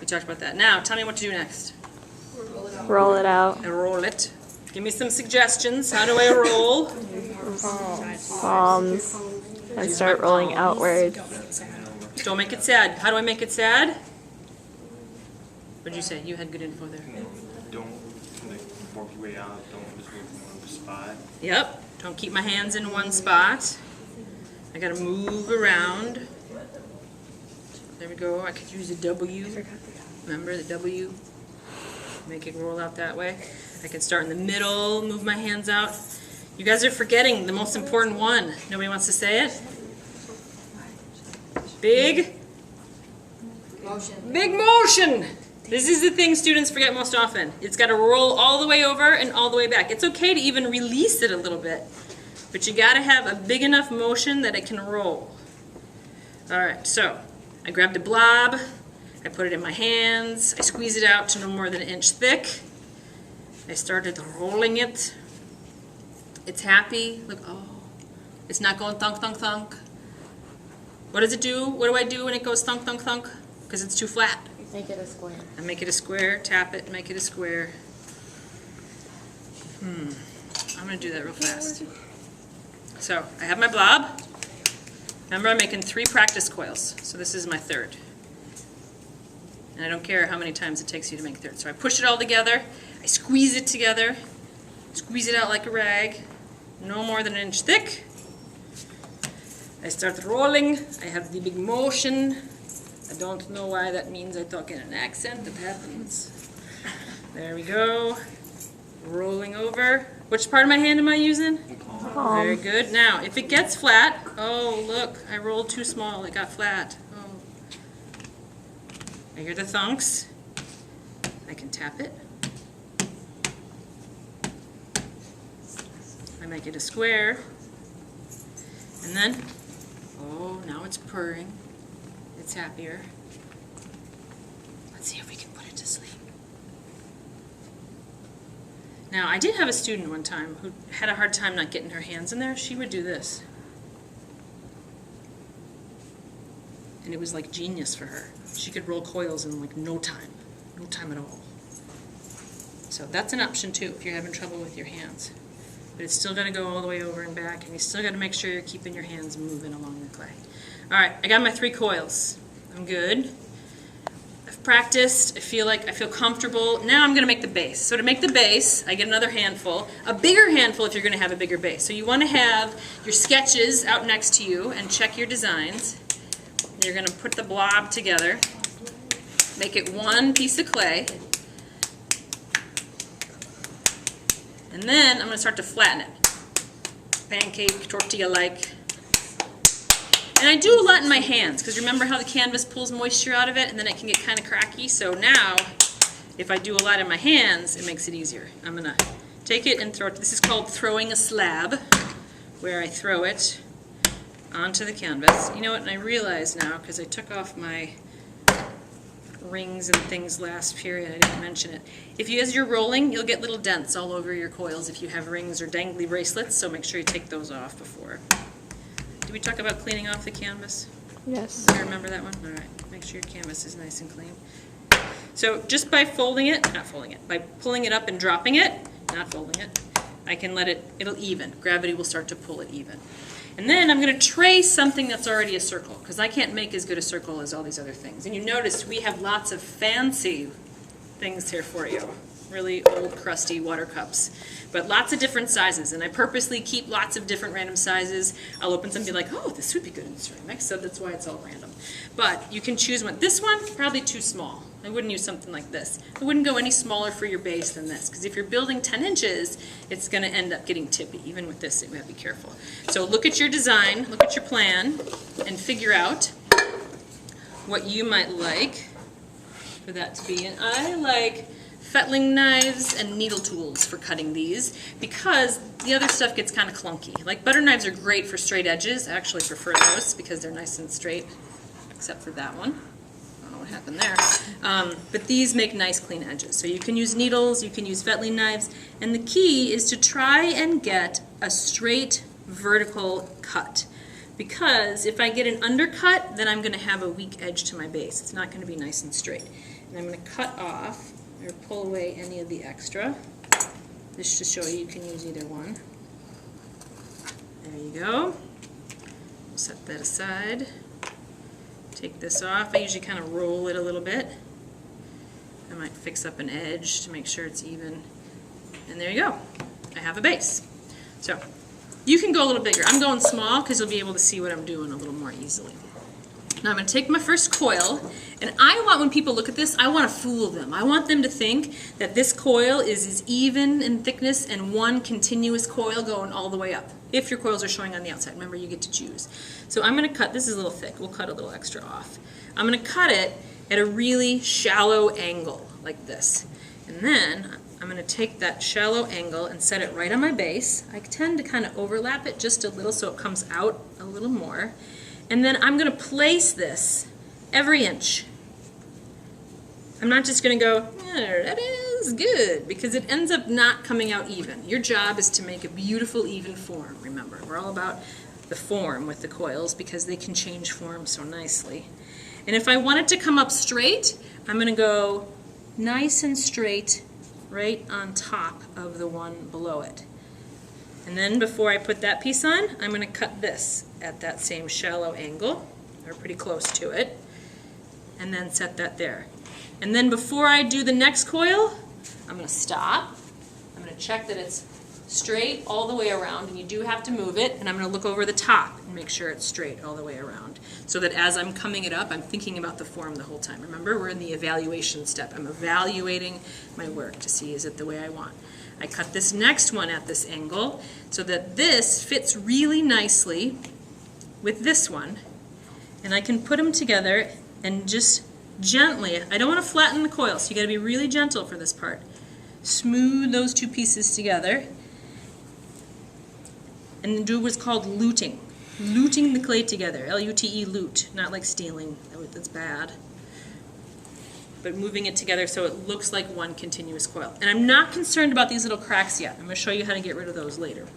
We talked about that. Now, tell me what to do next. Roll it out. I roll it. Give me some suggestions. How do I roll? Palms. And start rolling outwards. Don't make it sad. How do I make it sad? What did you say? You had good info there. Don't work your way out. Don't just move from one spot. Yep. Don't keep my hands in one spot. I gotta move around. There we go. I could use a W. Remember the W? Make it roll out that way. I can start in the middle, move my hands out. You guys are forgetting the most important one. Nobody wants to say it? Big? Motion. Big motion! This is the thing students forget most often. It's got to roll all the way over and all the way back. It's okay to even release it a little bit, but you got to have a big enough motion that it can roll. All right, so I grabbed a blob, I put it in my hands, I squeeze it out to no more than an inch thick. I started rolling it. It's happy. Look, oh, it's not going thunk, thunk, thunk. What does it do? What do I do when it goes thunk, thunk, thunk? Because it's too flat. Make it a square. I make it a square, tap it, make it a square. I'm going to do that real fast. So I have my blob. Remember, I'm making 3 practice coils. So this is my third. And I don't care how many times it takes you to make a third. So I push it all together. I squeeze it together. Squeeze it out like a rag. No more than an inch thick. I start rolling. I have the big motion. I don't know why that means I talk in an accent. It happens. There we go. Rolling over. Which part of my hand am I using? Very good. Now, if it gets flat, oh look, I rolled too small. It got flat. Oh. I hear the thunks. I can tap it. I make it a square. And then, oh, now it's purring. It's happier. Let's see if we can put it to sleep. Now, I did have a student one time who had a hard time not getting her hands in there. She would do this. And it was like genius for her. She could roll coils in like no time. No time at all. So that's an option too if you're having trouble with your hands. But it's still got to go all the way over and back, and you still got to make sure you're keeping your hands moving along the clay. All right, I got my 3 coils. I'm good. I've practiced. I feel comfortable. Now I'm going to make the base. So to make the base, I get another handful, a bigger handful if you're going to have a bigger base. So you want to have your sketches out next to you and check your designs. You're going to put the blob together, make it one piece of clay, and then I'm going to start to flatten it. Pancake, tortilla-like. And I do a lot in my hands, because remember how the canvas pulls moisture out of it, and then it can get kind of cracky. So now, if I do a lot in my hands, it makes it easier. I'm going to take it and throw it. This is called throwing a slab, where I throw it onto the canvas. You know what, and I realize now, because I took off my rings and things last period, I didn't mention it. As you're rolling, you'll get little dents all over your coils if you have rings or dangly bracelets, so make sure you take those off before. Did we talk about cleaning off the canvas? Yes. You remember that one? All right. Make sure your canvas is nice and clean. So just by folding it, by pulling it up and dropping it, not folding it, I can let it'll even. Gravity will start to pull it even. And then I'm going to trace something that's already a circle, because I can't make as good a circle as all these other things. And you notice we have lots of fancy things here for you. Really old, crusty water cups. But lots of different sizes, and I purposely keep lots of different random sizes. I'll open some and be like, oh, this would be good in ceramics, so that's why it's all random. But you can choose one. This one, probably too small. I wouldn't use something like this. I wouldn't go any smaller for your base than this, because if you're building 10 inches, it's going to end up getting tippy. Even with this, you have to be careful. So look at your design, look at your plan, and figure out what you might like for that to be. And I like fettling knives and needle tools for cutting these, because the other stuff gets kind of clunky. Like butter knives are great for straight edges. I actually prefer those because they're nice and straight, except for that one. I don't know what happened there. But these make nice clean edges. So you can use needles, you can use fettling knives, and the key is to try and get a straight vertical cut. because if I get an undercut, then I'm going to have a weak edge to my base. It's not going to be nice and straight. And I'm going to cut off or pull away any of the extra. This to show you can use either one. There you go. Set that aside. Take this off. I usually kind of roll it a little bit. I might fix up an edge to make sure it's even. And there you go. I have a base. So you can go a little bigger. I'm going small because you'll be able to see what I'm doing a little more easily. Now I'm going to take my first coil, and I want, when people look at this, I want to fool them. I want them to think that this coil is as even in thickness and one continuous coil going all the way up. If your coils are showing on the outside, remember you get to choose. So I'm going to cut, this is a little thick, we'll cut a little extra off. I'm going to cut it at a really shallow angle, like this. And then I'm going to take that shallow angle and set it right on my base. I tend to kind of overlap it just a little so it comes out a little more. And then I'm going to place this every inch. I'm not just going to go, yeah, that is good, because it ends up not coming out even. Your job is to make a beautiful, even form, remember. We're all about the form with the coils because they can change form so nicely. And if I want it to come up straight, I'm going to go nice and straight right on top of the one below it. And then before I put that piece on, I'm going to cut this at that same shallow angle, or pretty close to it, and then set that there. And then before I do the next coil, I'm going to stop. I'm going to check that it's straight all the way around, and you do have to move it, and I'm going to look over the top and make sure it's straight all the way around, so that as I'm coming it up, I'm thinking about the form the whole time. Remember, we're in the evaluation step. I'm evaluating my work to see, is it the way I want. I cut this next one at this angle so that this fits really nicely with this one, and I can put them together and just gently, I don't want to flatten the coil, so you got to be really gentle for this part. Smooth those two pieces together and do what's called luting. Luting the clay together, L-U-T-E, lute, not like stealing, that's bad. But moving it together so it looks like one continuous coil. And I'm not concerned about these little cracks yet. I'm going to show you how to get rid of those later.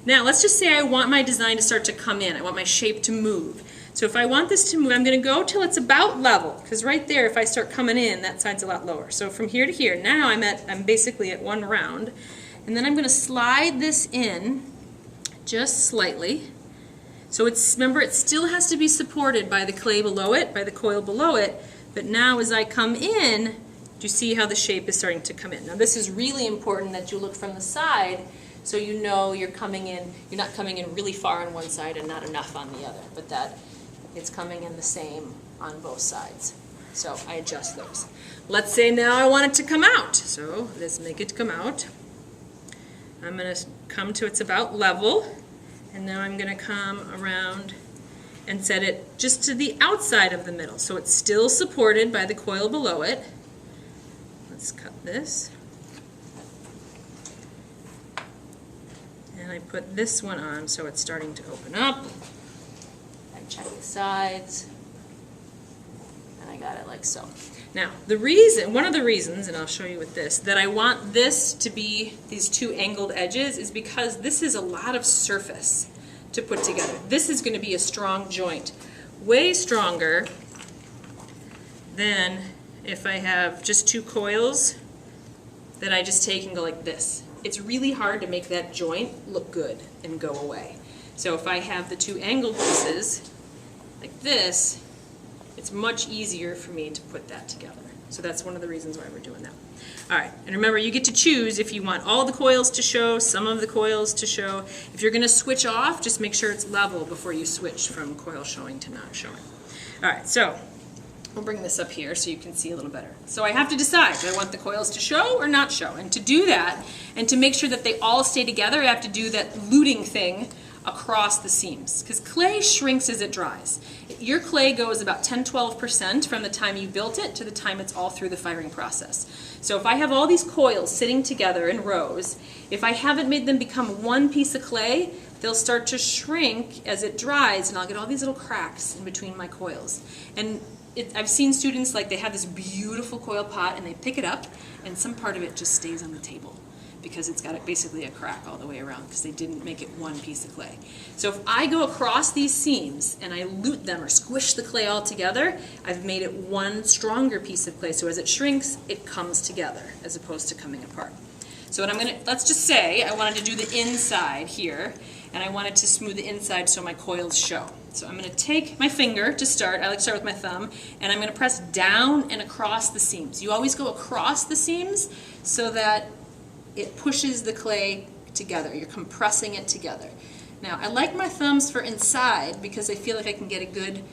Now, let's just say I want my design to start to come in. I want my shape to move. So if I want this to move, I'm going to go till it's about level, because right there, if I start coming in, that side's a lot lower. So from here to here, now I'm basically at one round. And then I'm going to slide this in just slightly. So remember, it still has to be supported by the clay below it, by the coil below it. But now as I come in, do you see how the shape is starting to come in? Now this is really important that you look from the side so you know you're coming in, you're not coming in really far on one side and not enough on the other, but that it's coming in the same on both sides. So I adjust those. Let's say now I want it to come out. So let's make it come out. I'm going to come to it's about level, and now I'm going to come around and set it just to the outside of the middle. So it's still supported by the coil below it. Let's cut this. And I put this one on so it's starting to open up. I check the sides. And I got it like so. Now, one of the reasons, and I'll show you with this, that I want this to be these two angled edges is because this is a lot of surface to put together. This is going to be a strong joint, way stronger than if I have just two coils that I just take and go like this. It's really hard to make that joint look good and go away. So if I have the two angled pieces like this, it's much easier for me to put that together. So that's one of the reasons why we're doing that. All right, and remember, you get to choose if you want all the coils to show, some of the coils to show. If you're going to switch off, just make sure it's level before you switch from coil showing to not showing. All right, so we'll bring this up here so you can see a little better. So I have to decide, do I want the coils to show or not show? And to do that, and to make sure that they all stay together, I have to do that luting thing across the seams, because clay shrinks as it dries. Your clay goes about 10-12% from the time you built it to the time it's all through the firing process. So if I have all these coils sitting together in rows, if I haven't made them become one piece of clay, they'll start to shrink as it dries, and I'll get all these little cracks in between my coils. And I've seen students, like, they have this beautiful coil pot and they pick it up and some part of it just stays on the table because it's got basically a crack all the way around because they didn't make it one piece of clay. So if I go across these seams and I lute them or squish the clay all together, I've made it one stronger piece of clay. So as it shrinks, it comes together as opposed to coming apart. So what I'm going to, let's just say I wanted to do the inside here, and I wanted to smooth the inside so my coils show. So I'm going to take my finger to start. I like to start with my thumb, and I'm going to press down and across the seams. You always go across the seams so that it pushes the clay together. You're compressing it together. Now, I like my thumbs for inside because I feel like I can get a good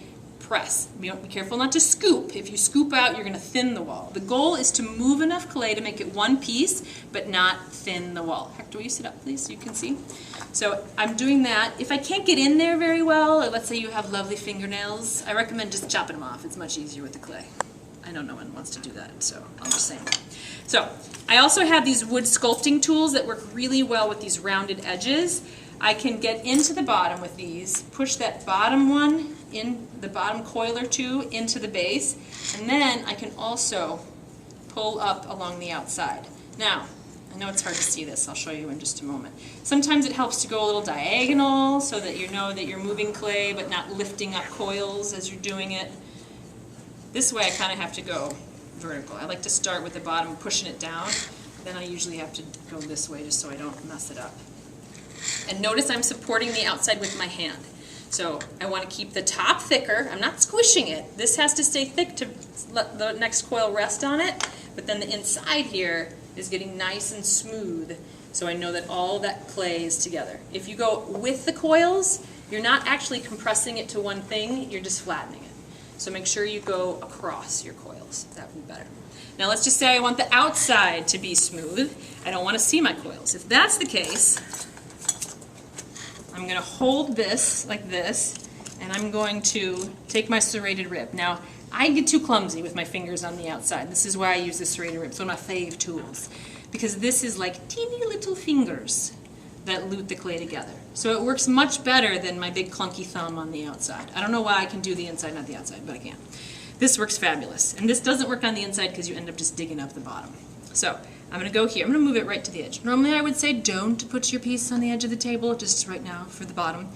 press. Be careful not to scoop. If you scoop out, you're going to thin the wall. The goal is to move enough clay to make it one piece, but not thin the wall. Hector, will you sit up, please, so you can see? So I'm doing that. If I can't get in there very well, or let's say you have lovely fingernails, I recommend just chopping them off. It's much easier with the clay. I know no one wants to do that, so I'm just saying. So I also have these wood sculpting tools that work really well with these rounded edges. I can get into the bottom with these, push that bottom one in, the bottom coil or two into the base, and then I can also pull up along the outside. Now, I know it's hard to see this, I'll show you in just a moment. Sometimes it helps to go a little diagonal so that you know that you're moving clay but not lifting up coils as you're doing it. This way I kind of have to go vertical. I like to start with the bottom, pushing it down, then I usually have to go this way just so I don't mess it up. And notice I'm supporting the outside with my hand. So I want to keep the top thicker. I'm not squishing it. This has to stay thick to let the next coil rest on it. But then the inside here is getting nice and smooth so I know that all that clay is together. If you go with the coils, you're not actually compressing it to one thing, you're just flattening it. So make sure you go across your coils. That would be better. Now let's just say I want the outside to be smooth. I don't want to see my coils. If that's the case, I'm going to hold this like this, and I'm going to take my serrated rib. Now, I get too clumsy with my fingers on the outside. This is why I use the serrated rib. It's one of my fave tools, because this is like teeny little fingers that lute the clay together. So it works much better than my big clunky thumb on the outside. I don't know why I can do the inside, not the outside, but I can. This works fabulous. And this doesn't work on the inside because you end up just digging up the bottom. So I'm going to go here. I'm going to move it right to the edge. Normally I would say don't put your piece on the edge of the table, just right now for the bottom.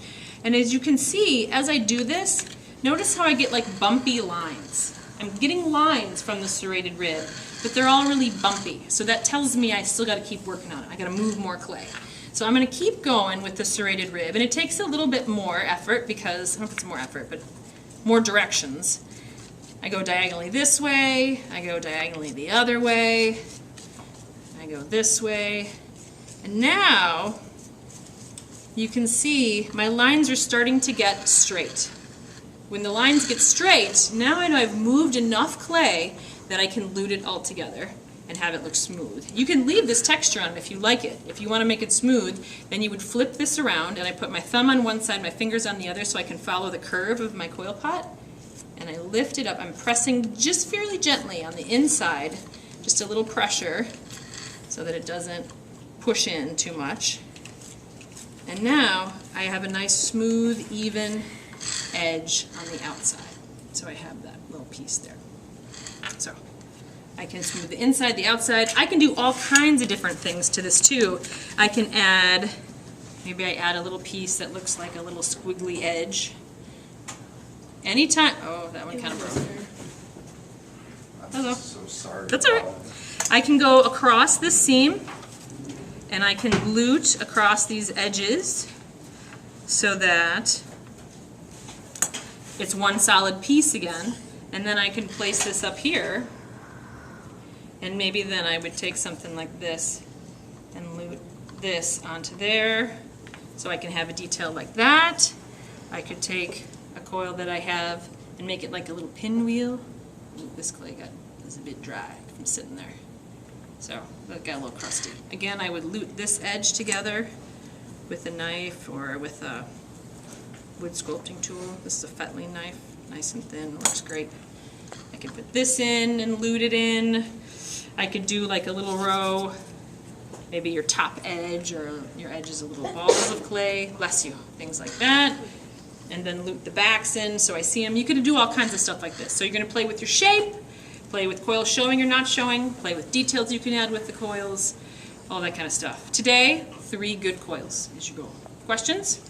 And as you can see, as I do this, notice how I get like bumpy lines. I'm getting lines from the serrated rib, but they're all really bumpy. So that tells me I still got to keep working on it. I got to move more clay. So I'm going to keep going with the serrated rib, and it takes a little bit more effort because, I don't know if it's more effort, but more directions. I go diagonally this way, I go diagonally the other way, I go this way, and now you can see my lines are starting to get straight. When the lines get straight, now I know I've moved enough clay that I can lute it all together and have it look smooth. You can leave this texture on if you like it. If you want to make it smooth, then you would flip this around, and I put my thumb on one side, my fingers on the other, so I can follow the curve of my coil pot, and I lift it up. I'm pressing just fairly gently on the inside, just a little pressure so that it doesn't push in too much. And now I have a nice smooth, even edge on the outside. So I have that little piece there. So I can smooth the inside, the outside. I can do all kinds of different things to this too. I can add, maybe I add a little piece that looks like a little squiggly edge. Anytime, oh, that one kind of broke. Hello. So sorry. That's all right. I can go across this seam, and I can lute across these edges so that it's one solid piece again, and then I can place this up here, and maybe then I would take something like this and lute this onto there so I can have a detail like that. I could take a coil that I have and make it like a little pinwheel. Ooh, this clay is a bit dry from sitting there. So that got a little crusty. Again, I would lute this edge together with a knife or with a wood sculpting tool. This is a fettling knife, nice and thin, works great. I can put this in and lute it in. I could do like a little row, maybe your top edge or your edge is a little balls of clay, bless you, things like that. And then lute the backs in so I see them. You could do all kinds of stuff like this. So you're going to play with your shape, play with coils showing or not showing, play with details you can add with the coils. all that kind of stuff. Today, 3 good coils is your goal. Questions?